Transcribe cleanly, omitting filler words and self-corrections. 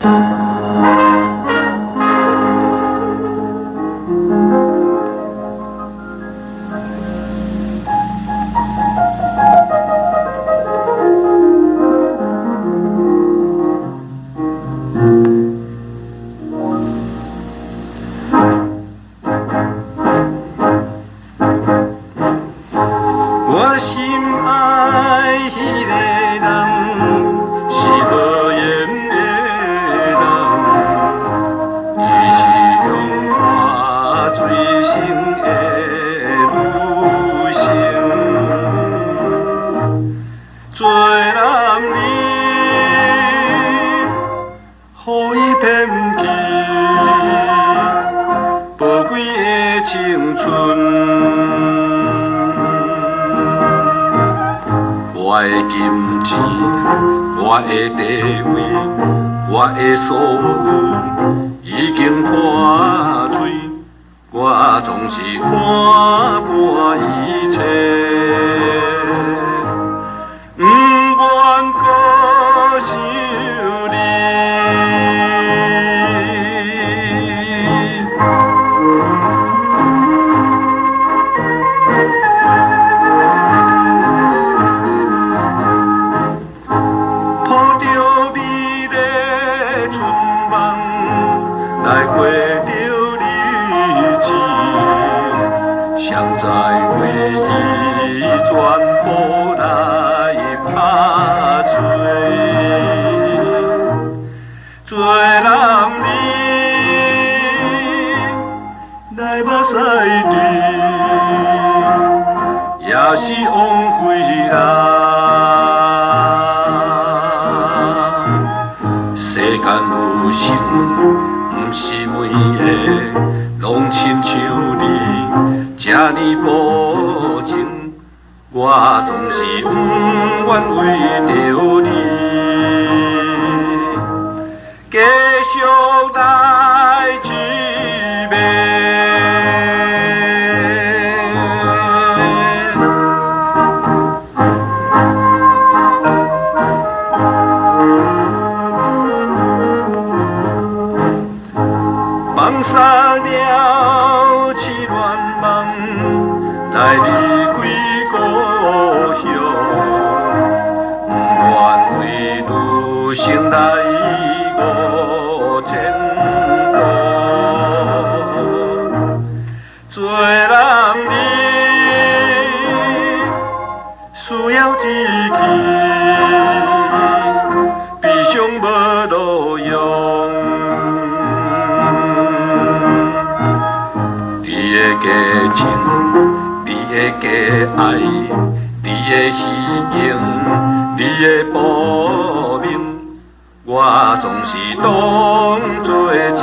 我心爱迄个人是无缘的人，伊是用看水性的女性，做男儿，予伊骗去宝贵的青春。我的金钱，我的地位，我的所有已经破碎，我总是看破一切，不愿搁想你。来过着日子，谁知回忆全部来拍碎。做男儿来目屎滴，也是枉费啦。世间有情。不是每个拢亲像你这呢无情，我总是不愿为着你继续来痴迷。放下了痴恋梦，来离开故乡，不愿为女性来误前途。做男儿需要志气，悲伤无路用。你的假情，你的假爱，你的虚荣，你的薄命，我总是当作一场